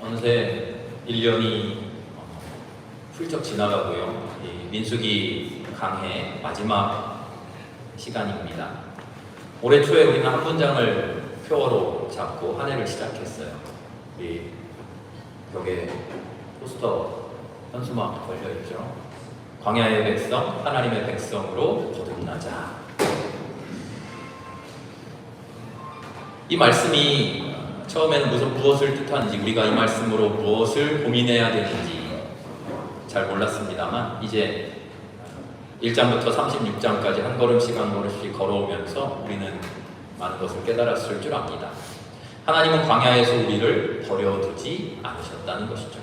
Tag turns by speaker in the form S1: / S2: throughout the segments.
S1: 어느새 1년이 훌쩍 지나가고요. 이 민수기 강해 마지막 시간입니다. 올해 초에 우리는 한 문장을 표어로 잡고 한 해를 시작했어요. 이 벽에 포스터 현수막 걸려있죠. 광야의 백성, 하나님의 백성으로 거듭나자. 이 말씀이 처음에는 무엇을 뜻하는지, 우리가 이 말씀으로 무엇을 고민해야 되는지 잘 몰랐습니다만, 이제 1장부터 36장까지 한 걸음씩 한 걸음씩 걸어오면서 우리는 많은 것을 깨달았을 줄 압니다. 하나님은 광야에서 우리를 버려두지 않으셨다는 것이죠.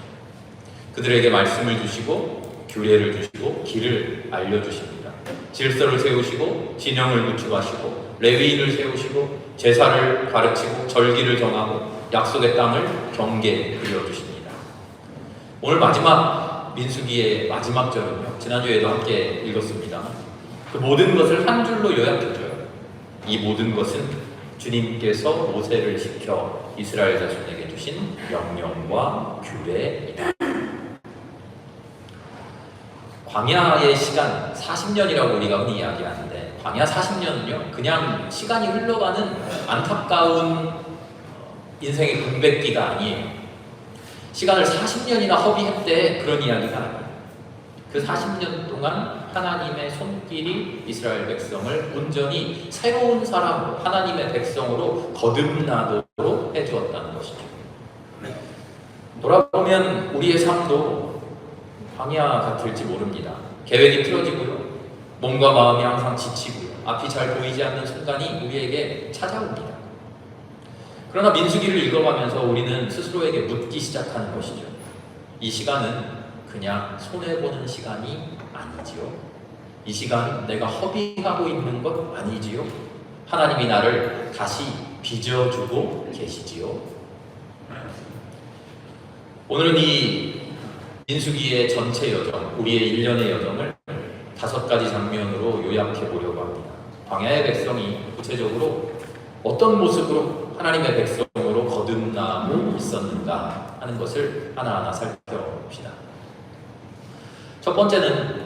S1: 그들에게 말씀을 주시고 규례를 주시고 길을 알려주십니다. 질서를 세우시고 진영을 구축하시고 레위인을 세우시고 제사를 가르치고 절기를 정하고 약속의 땅을 경계에 그려주십니다. 오늘 마지막 민수기의 마지막 절은요, 지난주에도 함께 읽었습니다. 그 모든 것을 한 줄로 요약해줘요. 이 모든 것은 주님께서 모세를 시켜 이스라엘 자손에게 주신 명령과 규례이다. 광야의 시간 40년이라고 우리가 흔히 이야기하는데, 광야 40년은요 그냥 시간이 흘러가는 안타까운 인생의 공백기가 아니에요. 시간을 40년이나 허비했대, 그런 이야기가 아니에요. 그 40년 동안 하나님의 손길이 이스라엘 백성을 온전히 새로운 사람으로, 하나님의 백성으로 거듭나도록 해주었다는 것이죠. 돌아보면 우리의 삶도 광야 같을지 모릅니다. 계획이 틀어지고요, 몸과 마음이 항상 지치고요, 앞이 잘 보이지 않는 순간이 우리에게 찾아옵니다. 그러나 민수기를 읽어가면서 우리는 스스로에게 묻기 시작하는 것이죠. 이 시간은 그냥 손해보는 시간이 아니지요? 이 시간은 내가 허비하고 있는 것 아니지요? 하나님이 나를 다시 빚어주고 계시지요? 오늘은 이 민수기의 전체 여정, 우리의 일련의 여정을 5가지 장면으로 요약해 보려고 합니다. 광야의 백성이 구체적으로 어떤 모습으로 하나님의 백성으로 거듭나고 있었는가 하는 것을 하나하나 살펴봅시다. 첫 번째는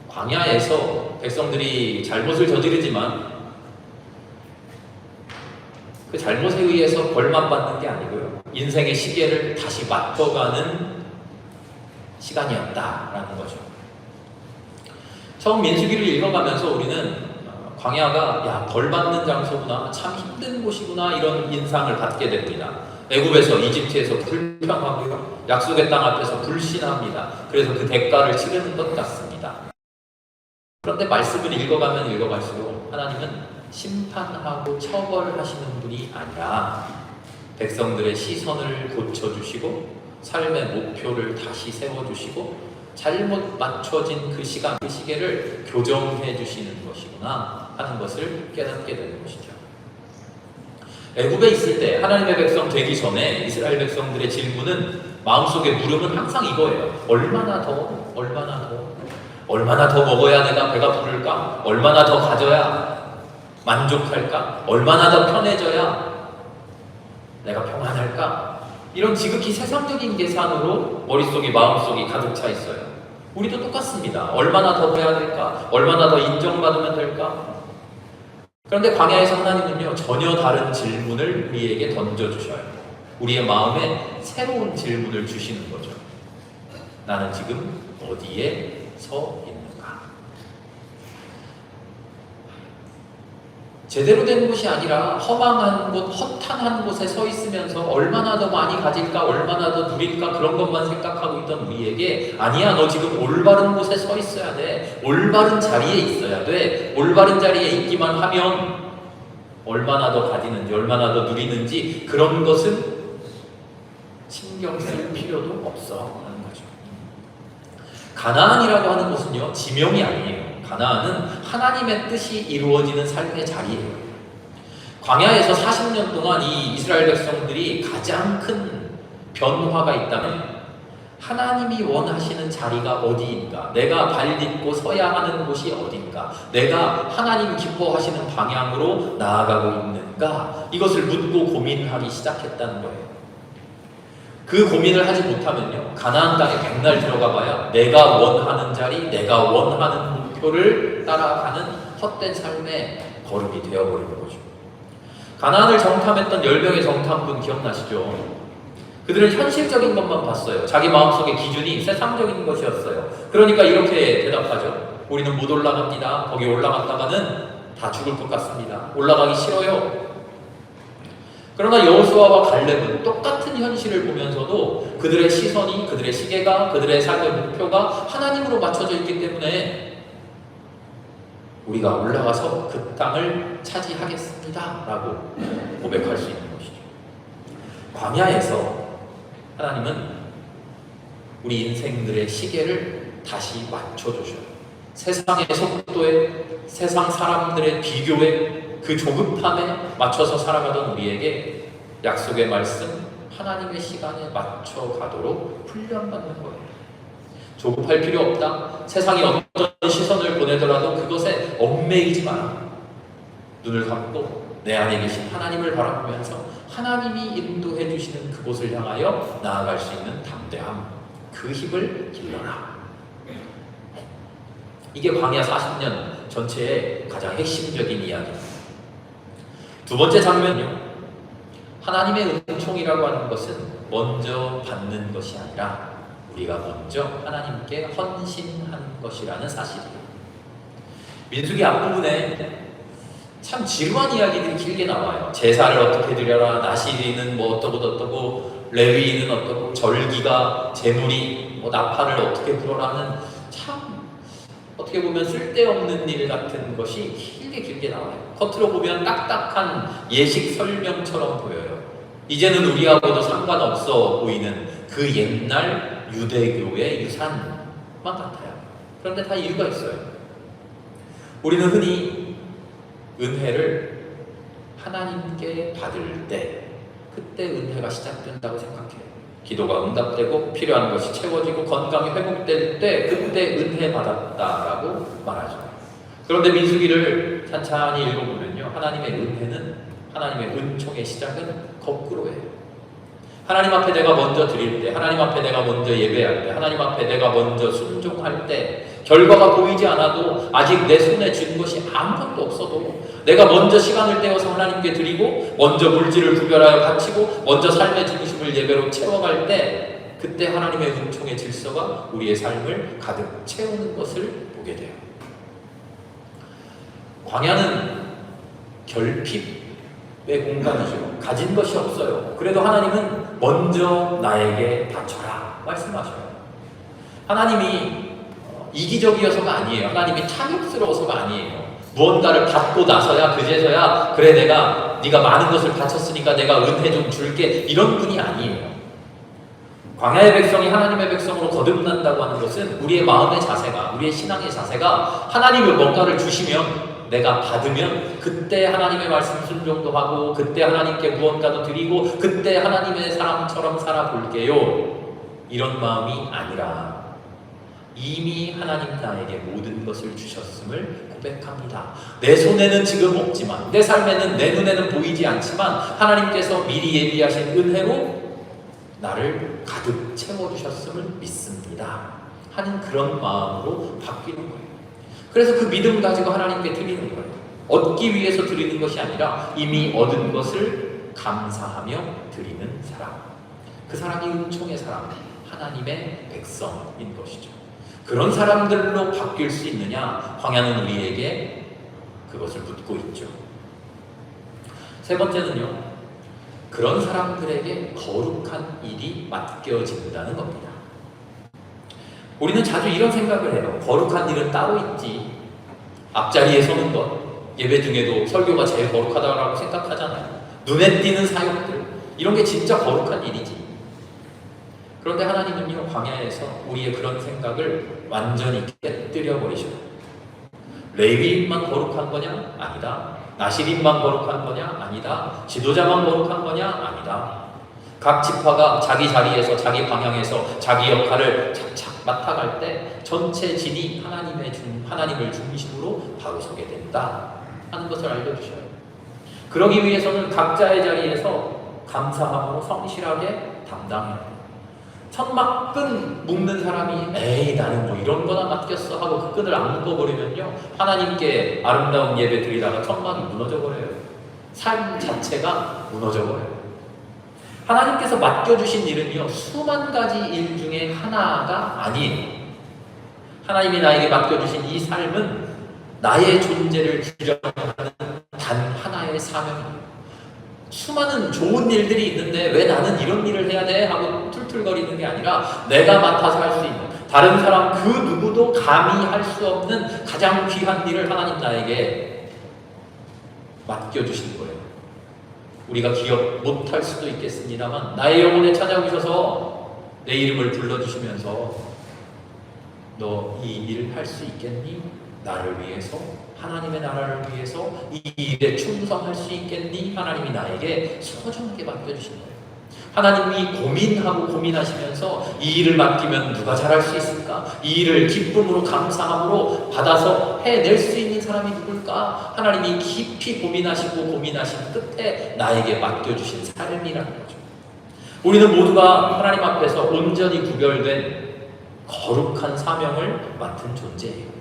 S1: 광야에서 백성들이 잘못을 저지르지만 그 잘못에 의해서 벌만 받는 게 아니고요, 인생의 시계를 다시 맞춰가는 시간이었다라는 거죠. 처음 민수기를 읽어가면서 우리는 광야가 벌 받는 장소구나, 참 힘든 곳이구나, 이런 인상을 받게 됩니다. 애굽에서, 이집트에서 불평하고요, 약속의 땅 앞에서 불신합니다. 그래서 그 대가를 치르는 것 같습니다. 그런데 말씀을 읽어가면 읽어갈수록 하나님은 심판하고 처벌하시는 분이 아니라 백성들의 시선을 고쳐주시고 삶의 목표를 다시 세워주시고 잘못 맞춰진 그 시간, 그 시계를 교정해 주시는 것이구나 하는 것을 깨닫게 되는 것이죠. 애굽에 있을 때 하나님의 백성 되기 전에 이스라엘 백성들의 질문은, 마음속에 물음은 항상 이거예요. 얼마나 더? 얼마나 더? 얼마나 더 먹어야 내가 배가 부를까? 얼마나 더 가져야 만족할까? 얼마나 더 편해져야 내가 평안할까? 이런 지극히 세상적인 계산으로 머릿속이, 마음속이 가득 차 있어요. 우리도 똑같습니다. 얼마나 더 해야 될까? 얼마나 더 인정받으면 될까? 그런데 광야에서 하나님은요, 전혀 다른 질문을 우리에게 던져주셔요. 우리의 마음에 새로운 질문을 주시는 거죠. 나는 지금 어디에 서 있는가? 제대로 된 곳이 아니라 허망한 곳, 허탄한 곳에 서 있으면서 얼마나 더 많이 가질까, 얼마나 더 누릴까, 그런 것만 생각하고 있던 우리에게, 아니야, 너 지금 올바른 곳에 서 있어야 돼, 올바른 자리에 있어야 돼, 올바른 자리에 있기만 하면 얼마나 더 가지는지, 얼마나 더 누리는지, 그런 것은 신경 쓸 필요도 없어 하는 거죠. 가나안이라고 하는 곳은요, 지명이 아니에요. 가나안은 하나님의 뜻이 이루어지는 삶의 자리예요. 광야에서 40년 동안 이 이스라엘 백성들이 가장 큰 변화가 있다면, 하나님이 원하시는 자리가 어디인가, 내가 발 딛고 서야 하는 곳이 어딘가, 내가 하나님 기뻐하시는 방향으로 나아가고 있는가, 이것을 묻고 고민하기 시작했다는 거예요. 그 고민을 하지 못하면요, 가나안 땅에 백날 들어가 봐야 내가 원하는 자리, 내가 원하는 목표를 따라가는 헛된 삶의 걸음이 되어버리는 거죠. 가나안을 정탐했던 10명의 정탐꾼 기억나시죠? 그들은 현실적인 것만 봤어요. 자기 마음속의 기준이 세상적인 것이었어요. 그러니까 이렇게 대답하죠. 우리는 못 올라갑니다. 거기 올라갔다가는 다 죽을 것 같습니다. 올라가기 싫어요. 그러나 여호수아와 갈렙은 똑같은 현실을 보면서도 그들의 시선이, 그들의 시계가, 그들의 삶의 목표가 하나님으로 맞춰져 있기 때문에 우리가 올라가서 그 땅을 차지하겠습니다 라고 고백할 수 있는 것이죠. 광야에서 하나님은 우리 인생들의 시계를 다시 맞춰주셔요. 세상의 속도에, 세상 사람들의 비교에, 그 조급함에 맞춰서 살아가던 우리에게 약속의 말씀, 하나님의 시간에 맞춰 가도록 훈련받는 거예요. 조급할 필요 없다. 세상이 어떤 시선을 보내더라도 그것에 얽매이지 마라. 눈을 감고 내 안에 계신 하나님을 바라보면서 하나님이 인도해 주시는 그곳을 향하여 나아갈 수 있는 담대함, 그 힘을 길러라. 이게 광야 40년 전체의 가장 핵심적인 이야기입니다. 두 번째 장면은요, 하나님의 은총이라고 하는 것은 먼저 받는 것이 아니라 우리가 먼저 하나님께 헌신하는 것이라는 사실이에요. 민수기 앞부분에 참 지루한 이야기들이 길게 나와요. 제사를 어떻게 드려라, 나시리는 뭐 어떠고 레위인은 어떠고, 절기가, 제물이 뭐 나팔을 어떻게 불어라는 참 어떻게 보면 쓸데없는 일 같은 것이 길게 나와요. 겉으로 보면 딱딱한 예식 설명처럼 보여요. 이제는 우리하고도 상관없어 보이는 그 옛날 유대교의 유산만 같아요. 그런데 다 이유가 있어요. 우리는 흔히 은혜를 하나님께 받을 때, 그때 은혜가 시작된다고 생각해요. 기도가 응답되고 필요한 것이 채워지고 건강이 회복될 때, 그때 은혜 받았다라고 말하죠. 그런데 민수기를 찬찬히 읽어보면요, 하나님의 은혜는, 하나님의 은총의 시작은 거꾸로예요. 하나님 앞에 내가 먼저 드릴 때, 하나님 앞에 내가 먼저 예배할 때, 하나님 앞에 내가 먼저 순종할 때, 결과가 보이지 않아도 아직 내 손에 쥔 것이 아무것도 없어도 내가 먼저 시간을 떼어서 하나님께 드리고, 먼저 물질을 구별하여 바치고, 먼저 삶의 중심을 예배로 채워갈 때, 그때 하나님의 은총의 질서가 우리의 삶을 가득 채우는 것을 보게 돼요. 광야는 결핍의 공간이죠. 가진 것이 없어요. 그래도 하나님은 먼저 나에게 바쳐라 말씀하셔요. 하나님이 이기적이어서가 아니에요. 하나님이 탐욕스러워서가 아니에요. 무언가를 받고 나서야, 그제서야 그래 네가 많은 것을 바쳤으니까 내가 은혜 좀 줄게, 이런 분이 아니에요. 광야의 백성이 하나님의 백성으로 거듭난다고 하는 것은 우리의 마음의 자세가, 우리의 신앙의 자세가 하나님을 뭔가를 주시면, 내가 받으면 그때 하나님의 말씀 순종도 하고, 그때 하나님께 무언가도 드리고, 그때 하나님의 사람처럼 살아볼게요, 이런 마음이 아니라 이미 하나님 나에게 모든 것을 주셨음을 고백합니다. 내 손에는 지금 없지만, 내 삶에는, 내 눈에는 보이지 않지만 하나님께서 미리 예비하신 은혜로 나를 가득 채워주셨음을 믿습니다 하는 그런 마음으로 바뀌는 거예요. 그래서 그 믿음 가지고 하나님께 드리는 거예요. 얻기 위해서 드리는 것이 아니라 이미 얻은 것을 감사하며 드리는 사람, 그 사람이 은총의 사람, 하나님의 백성인 것이죠. 그런 사람들로 바뀔 수 있느냐, 광야는 우리에게 그것을 묻고 있죠. 세 번째는요, 그런 사람들에게 거룩한 일이 맡겨진다는 겁니다. 우리는 자주 이런 생각을 해요. 거룩한 일은 따로 있지, 앞자리에 서는 것, 예배 중에도 설교가 제일 거룩하다고 생각하잖아요. 눈에 띄는 사역들, 이런 게 진짜 거룩한 일이지. 그런데 하나님은요, 광야에서 우리의 그런 생각을 완전히 깨뜨려 버리셔요. 레위인만 거룩한 거냐? 아니다. 나시린만 거룩한 거냐? 아니다. 지도자만 거룩한 거냐? 아니다. 각 지파가 자기 자리에서, 자기 방향에서 자기 역할을 착착 맡아갈 때 전체 진이 하나님을 중심으로 바로 서게 된다 하는 것을 알려주셔요. 그러기 위해서는 각자의 자리에서 감사함으로 성실하게 담당해야 돼요. 천막 끈 묶는 사람이 에이 나는 뭐 이런 거나 맡겼어 하고 그 끈을 안 묶어버리면요, 하나님께 아름다운 예배 드리다가 천막이 무너져버려요. 삶 자체가 무너져버려요. 하나님께서 맡겨주신 일은요, 수만 가지 일 중에 하나가 아니에요. 하나님이 나에게 맡겨주신 이 삶은 나의 존재를 규정하는 단 하나의 사명입니다. 수많은 좋은 일들이 있는데 왜 나는 이런 일을 해야 돼? 하고 툴툴거리는 게 아니라 내가 맡아서 할 수 있는, 다른 사람 그 누구도 감히 할 수 없는 가장 귀한 일을 하나님 나에게 맡겨주신 거예요. 우리가 기억 못할 수도 있겠습니다만 나의 영혼에 찾아오셔서 내 이름을 불러주시면서 너 이 일 할 수 있겠니? 나를 위해서, 하나님의 나라를 위해서 이 일에 충성할 수 있겠니? 하나님이 나에게 소중하게 맡겨주신 거예요. 하나님이 고민하고 고민하시면서 이 일을 맡기면 누가 잘할 수 있을까? 이 일을 기쁨으로 감사함으로 받아서 해낼 수 있는 사람이 누굴까? 하나님이 깊이 고민하시고 고민하신 끝에 나에게 맡겨주신 삶이라는 거죠. 우리는 모두가 하나님 앞에서 온전히 구별된 거룩한 사명을 맡은 존재예요.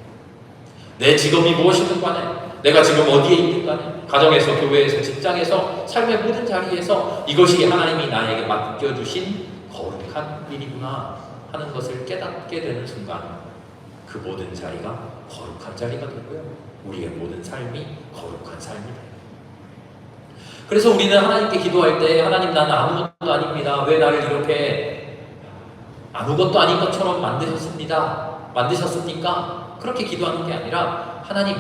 S1: 내 직업이 무엇이든 간에, 내가 지금 어디에 있든 간에, 가정에서, 교회에서, 직장에서, 삶의 모든 자리에서 이것이 하나님이 나에게 맡겨주신 거룩한 일이구나 하는 것을 깨닫게 되는 순간 그 모든 자리가 거룩한 자리가 되고요, 우리의 모든 삶이 거룩한 삶이 돼요. 그래서 우리는 하나님께 기도할 때 하나님 나는 아무것도 아닙니다. 왜 나를 이렇게 아무것도 아닌 것처럼 만드셨습니까? 그렇게 기도하는 게 아니라 하나님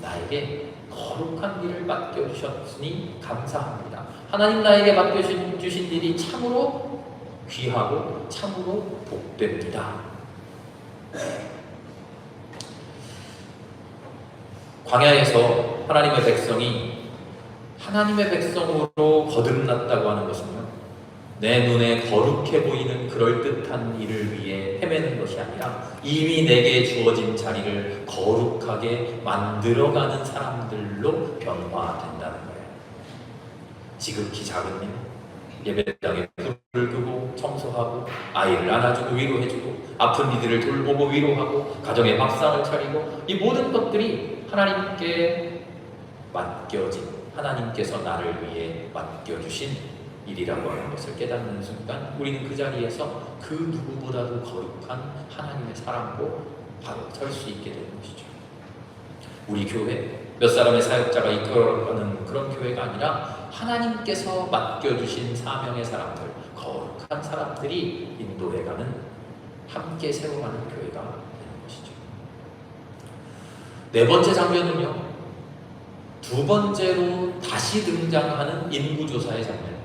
S1: 나에게 거룩한 일을 맡겨주셨으니 감사합니다. 하나님 나에게 맡겨주신 일이 참으로 귀하고 참으로 복됩니다. 광야에서 하나님의 백성이 하나님의 백성으로 거듭났다고 하는 것은요, 내 눈에 거룩해 보이는 그럴듯한 일을 위해 헤매는 것이 아니라 이미 내게 주어진 자리를 거룩하게 만들어가는 사람들로 변화된다는 거예요. 지극히 작은 일, 예배당에 불을 끄고 청소하고 아이를 안아주고 위로해주고 아픈 이들을 돌보고 위로하고 가정에 밥상을 차리고, 이 모든 것들이 하나님께 맡겨진, 하나님께서 나를 위해 맡겨주신 일이라고 하는 것을 깨닫는 순간 우리는 그 자리에서 그 누구보다도 거룩한 하나님의 사람으로 바로 설 수 있게 되는 것이죠. 우리 교회 몇 사람의 사역자가 이끌어가는 그런 교회가 아니라 하나님께서 맡겨주신 사명의 사람들, 거룩한 사람들이 인도해가는, 함께 세워가는 교회가 되는 것이죠. 네 번째 장면은요, 두 번째로 다시 등장하는 인구조사의 장면입니다.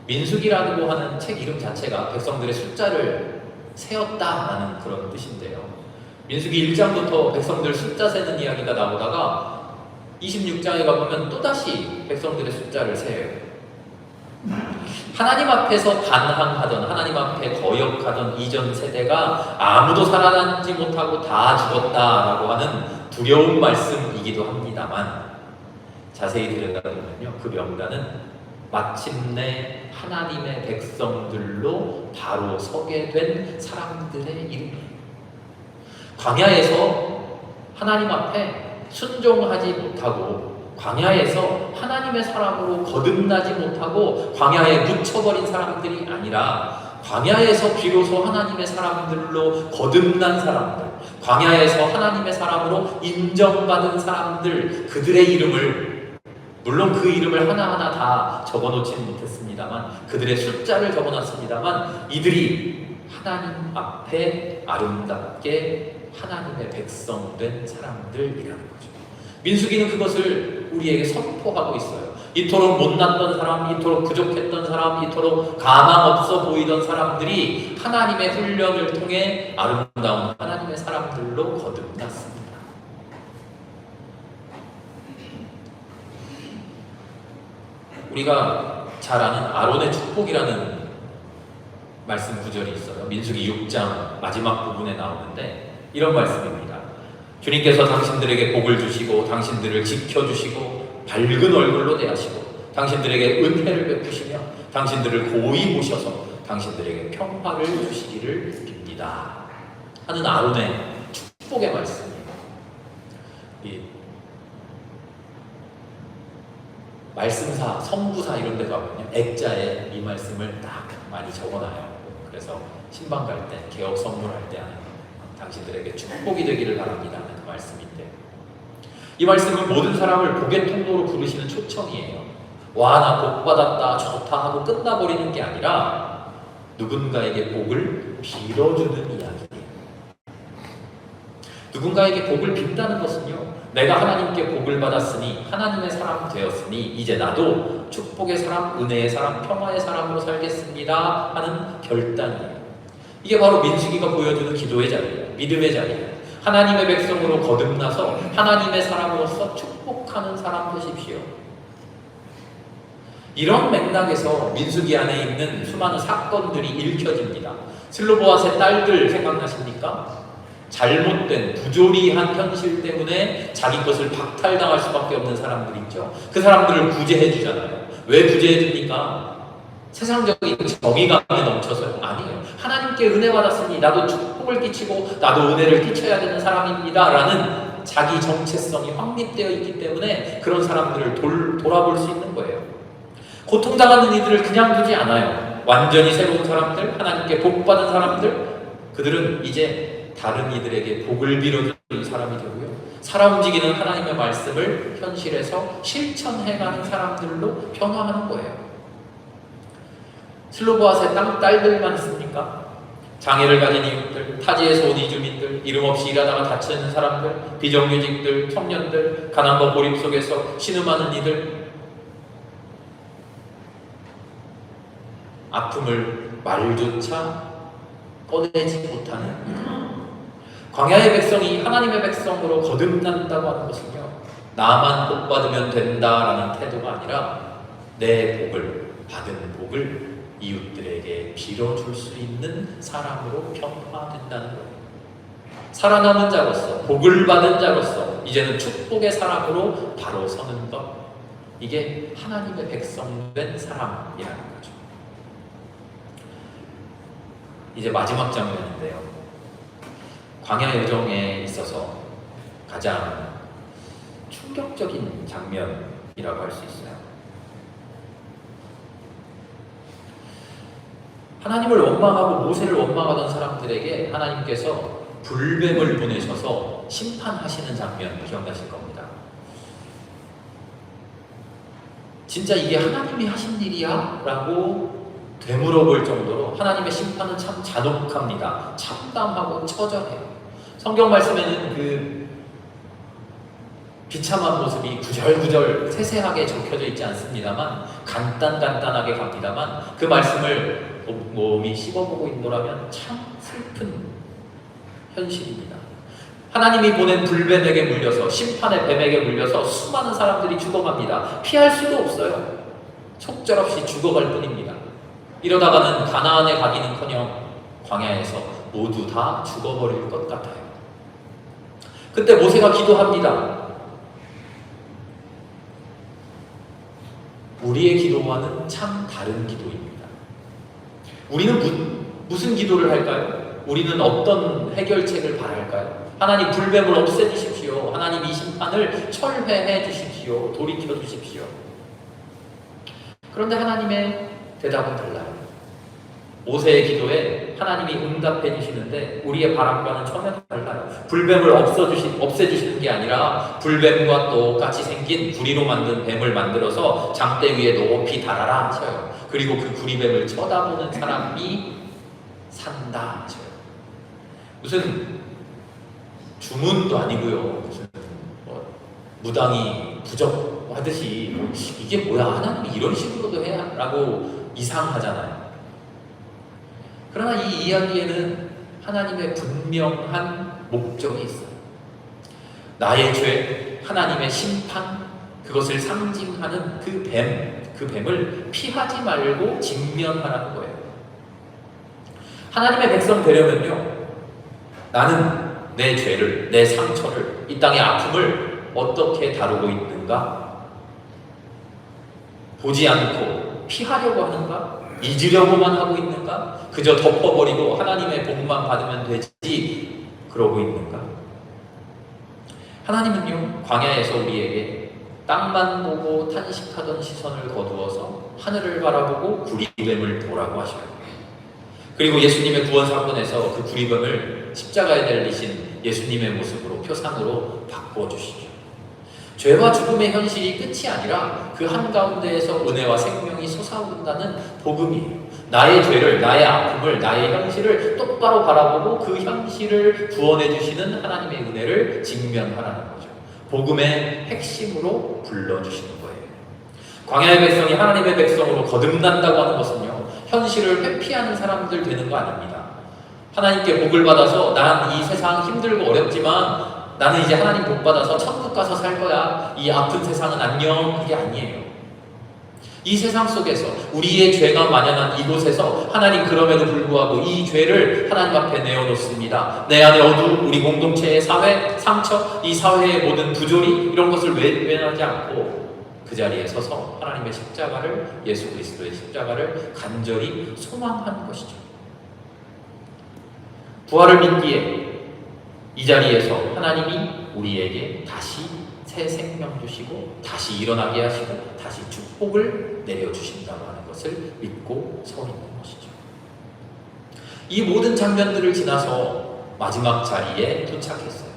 S1: 민수기라고 하는 책 이름 자체가 백성들의 숫자를 세었다라는 그런 뜻인데요, 민수기 1장부터 백성들 숫자 세는 이야기가 나오다가 26장에 가보면 또다시 백성들의 숫자를 세요. 하나님 앞에서 반항하던, 하나님 앞에 거역하던 이전 세대가 아무도 살아남지 못하고 다 죽었다라고 하는 두려운 말씀이기도 합니다만, 자세히 들여다보면요, 그 명단은 마침내 하나님의 백성들로 바로 서게 된 사람들의 이름이에요. 광야에서 하나님 앞에 순종하지 못하고, 광야에서 하나님의 사람으로 거듭나지 못하고 광야에 묻혀버린 사람들이 아니라, 광야에서 비로소 하나님의 사람들로 거듭난 사람들, 광야에서 하나님의 사람으로 인정받은 사람들, 그들의 이름을, 물론 그 이름을 하나하나 다 적어놓지는 못했습니다만, 그들의 숫자를 적어놨습니다만, 이들이 하나님 앞에 아름답게 하나님의 백성 된 사람들이라는 거죠. 민수기는 그것을 우리에게 선포하고 있어요. 이토록 못났던 사람, 이토록 부족했던 사람, 이토록 가망 없어 보이던 사람들이 하나님의 훈련을 통해 아름다운 하나님의 사람들로 거듭났습니다. 우리가 잘 아는 아론의 축복이라는 말씀 구절이 있어요. 민수기 6장 마지막 부분에 나오는데 이런 말씀입니다. 주님께서 당신들에게 복을 주시고 당신들을 지켜주시고 밝은 얼굴로 대하시고 당신들에게 은혜를 베푸시며 당신들을 고이 모셔서 당신들에게 평화를 주시기를 빕니다 하는 아론의 축복의 말씀이에요. 이 말씀사, 성부사 이런 데 가면요, 액자에 이 말씀을 딱 많이 적어놔요. 그래서 신방 갈 때, 개업 선물할 때 하는 당신들에게 축복이 되기를 바랍니다 하는 그 말씀인데, 이 말씀은 모든 사람을 복의 통로로 부르시는 초청이에요. 와, 나 복 받았다, 좋다 하고 끝나버리는 게 아니라 누군가에게 복을 빌어주는 이야기예요. 누군가에게 복을 빈다는 것은요, 내가 하나님께 복을 받았으니, 하나님의 사람 되었으니 이제 나도 축복의 사람, 은혜의 사람, 평화의 사람으로 살겠습니다 하는 결단이에요. 이게 바로 민수기가 보여주는 기도의 자리예요. 믿음의 자리예요. 하나님의 백성으로 거듭나서 하나님의 사람으로서 축복하는 사람 되십시오. 이런 맥락에서 민수기 안에 있는 수많은 사건들이 읽혀집니다. 슬로보아스의 딸들 생각나십니까? 잘못된 부조리한 현실 때문에 자기 것을 박탈당할 수밖에 없는 사람들 있죠. 그 사람들을 구제해 주잖아요. 왜 구제해 줍니까? 세상적인 정의감에 넘쳐서요? 아니에요. 하나님께 은혜 받았으니 나도 축복을 끼치고 나도 은혜를 끼쳐야 되는 사람입니다 라는 자기 정체성이 확립되어 있기 때문에 그런 사람들을 돌아볼 수 있는 거예요. 고통당하는 이들을 그냥 두지 않아요. 완전히 새로운 사람들, 하나님께 복받은 사람들, 그들은 이제 다른 이들에게 복을 빌어주는 사람이 되고요, 살아 움직이는 하나님의 말씀을 현실에서 실천해가는 사람들로 변화하는 거예요. 슬로보아스의 딸들만 있습니까? 장애를 가진 이웃들, 타지에서 온 이주민들, 이름 없이 일하다가 다치는 사람들, 비정규직들, 청년들, 가난과 고립 속에서 신음하는 이들, 아픔을 말조차 꺼내지 못하는 이들. 광야의 백성이 하나님의 백성으로 거듭난다고 하는 것은요, 나만 복 받으면 된다라는 태도가 아니라 내 복을, 받은 복을 이웃들에게 빌어줄 수 있는 사람으로 변화된다는 거예요. 살아남은 자로서, 복을 받은 자로서 이제는 축복의 사람으로 바로 서는 것, 이게 하나님의 백성된 사람이라는 거죠. 이제 마지막 장면인데요, 광야 여정에 있어서 가장 충격적인 장면이라고 할 수 있어요. 하나님을 원망하고 모세를 원망하던 사람들에게 하나님께서 불뱀을 보내셔서 심판하시는 장면 기억나실 겁니다. 진짜 이게 하나님이 하신 일이야? 라고 되물어볼 정도로 하나님의 심판은 참 잔혹합니다. 참담하고 처절해요. 성경 말씀에는 그 비참한 모습이 구절구절 세세하게 적혀져 있지 않습니다만, 간단하게 갑니다만, 그 말씀을 몸이 씹어보고 있노라면 참 슬픈 현실입니다. 하나님이 보낸 불뱀에게 물려서, 심판의 뱀에게 물려서 수많은 사람들이 죽어갑니다. 피할 수도 없어요. 속절없이 죽어갈 뿐입니다. 이러다가는 가나안에 가기는커녕 광야에서 모두 다 죽어버릴 것 같아요. 그때 모세가 기도합니다. 우리의 기도와는 참 다른 기도입니다. 우리는 무슨 기도를 할까요? 우리는 어떤 해결책을 바랄까요? 하나님, 불뱀을 없애주십시오. 하나님, 이 심판을 철회해 주십시오. 돌이켜 주십시오. 그런데 하나님의 대답은 달라요. 모세의 기도에 하나님이 응답해 주시는데 우리의 바람과는 전혀 달라요. 불뱀을 없애주시는 게 아니라 불뱀과 똑같이 생긴 구리로 만든 뱀을 만들어서 장대 위에 높이 달아라 하셔요. 그리고 그 구리뱀을 쳐다보는 사람이 산다 하셔요. 무슨 주문도 아니고요. 무슨 무당이 부적하듯이 이게 뭐야, 하나님이 이런 식으로도 해야? 라고 이상하잖아요. 그러나 이 이야기에는 하나님의 분명한 목적이 있어요. 나의 죄, 하나님의 심판, 그것을 상징하는 그 뱀을 피하지 말고 직면하라는 거예요. 하나님의 백성 되려면요, 나는 내 죄를, 내 상처를, 이 땅의 아픔을 어떻게 다루고 있는가? 보지 않고 피하려고 하는가? 잊으려고만 하고 있는가? 그저 덮어버리고 하나님의 복만 받으면 되지 그러고 있는가? 하나님은요, 광야에서 우리에게 땅만 보고 탄식하던 시선을 거두어서 하늘을 바라보고 구리뱀을 보라고 하셔요. 그리고 예수님의 구원 사건에서 그 구리뱀을 십자가에 달리신 예수님의 모습으로 표상으로 바꿔주시죠. 죄와 죽음의 현실이 끝이 아니라 그 한가운데에서 은혜와 생명이 솟아오른다는 복음이에요. 나의 죄를, 나의 아픔을, 나의 현실을 똑바로 바라보고 그 현실을 구원해 주시는 하나님의 은혜를 직면하라는 거죠. 복음의 핵심으로 불러주시는 거예요. 광야의 백성이 하나님의 백성으로 거듭난다고 하는 것은요, 현실을 회피하는 사람들 되는 거 아닙니다. 하나님께 복을 받아서 난 이 세상 힘들고 어렵지만 나는 이제 하나님 복 받아서 천국 가서 살 거야. 이 아픈 세상은 안녕. 그게 아니에요. 이 세상 속에서 우리의 죄가 만연한 이곳에서 하나님 그럼에도 불구하고 이 죄를 하나님 앞에 내어놓습니다. 내 안에 어두움, 우리 공동체의 사회, 상처, 이 사회의 모든 부조리 이런 것을 외면하지 않고 그 자리에 서서 하나님의 십자가를, 예수 그리스도의 십자가를 간절히 소망하는 것이죠. 부활을 믿기에 이 자리에서 하나님이 우리에게 다시 새 생명 주시고 다시 일어나게 하시고 다시 축복을 내려주신다고 하는 것을 믿고 서 있는 것이죠. 이 모든 장면들을 지나서 마지막 자리에 도착했어요.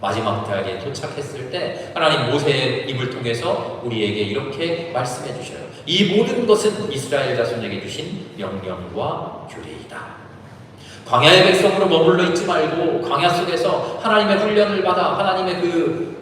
S1: 마지막 자리에 도착했을 때 하나님 모세의 입을 통해서 우리에게 이렇게 말씀해 주셔요. 이 모든 것은 이스라엘 자손에게 주신 명령과 규례이다. 광야의 백성으로 머물러 있지 말고 광야 속에서 하나님의 훈련을 받아 하나님의 그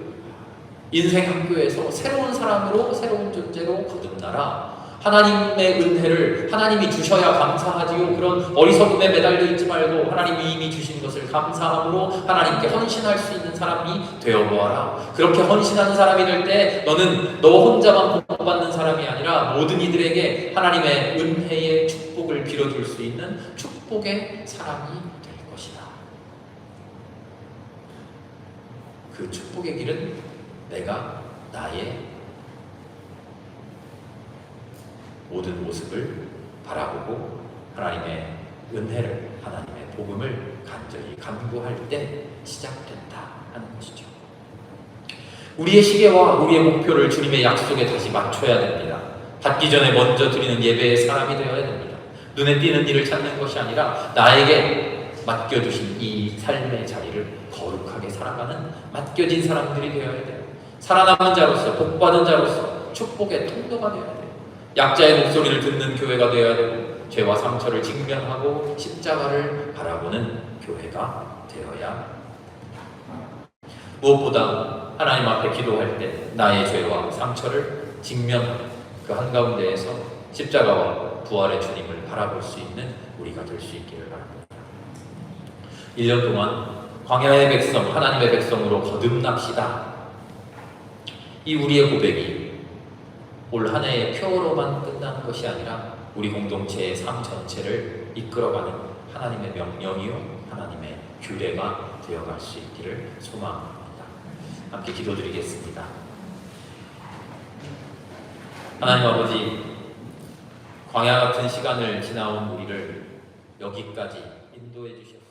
S1: 인생 학교에서 새로운 사람으로, 새로운 존재로 거듭나라. 하나님의 은혜를 하나님이 주셔야 감사하지요. 그런 어리석음에 매달려 있지 말고 하나님이 이미 주신 것을 감사함으로 하나님께 헌신할 수 있는 사람이 되어보아라. 그렇게 헌신하는 사람이 될 때 너는 너 혼자만 복받는 사람이 아니라 모든 이들에게 하나님의 은혜의 축복을 빌어줄 수 있는 축복의 사람이 될 것이다. 그 축복의 길은 내가 나의 모든 모습을 바라보고 하나님의 은혜를, 하나님의 복음을 간절히 간구할 때 시작된다 하는 것이죠. 우리의 시계와 우리의 목표를 주님의 약속에 다시 맞춰야 됩니다. 받기 전에 먼저 드리는 예배의 사람이 되어야 됩니다. 눈에 띄는 일을 찾는 것이 아니라 나에게 맡겨주신 이 삶의 자리를 거룩하게 살아가는 맡겨진 사람들이 되어야 돼요. 살아남은 자로서, 복받은 자로서 축복의 통로가 되어야 돼요. 약자의 목소리를 듣는 교회가 되어야 되고 죄와 상처를 직면하고 십자가를 바라보는 교회가 되어야 합니다. 무엇보다 하나님 앞에 기도할 때 나의 죄와 상처를 직면하는 그 한가운데에서 십자가와 부활의 주님을 바라볼 수 있는 우리가 될 수 있기를 바랍니다. 1년 동안 광야의 백성, 하나님의 백성으로 거듭납시다. 이 우리의 고백이 올 한 해의 표어로만 끝나는 것이 아니라 우리 공동체의 삶 전체를 이끌어가는 하나님의 명령이요 하나님의 규례가 되어갈 수 있기를 소망합니다. 함께 기도드리겠습니다. 하나님 아버지, 광야 같은 시간을 지나온 우리를 여기까지 인도해 주셨습니다.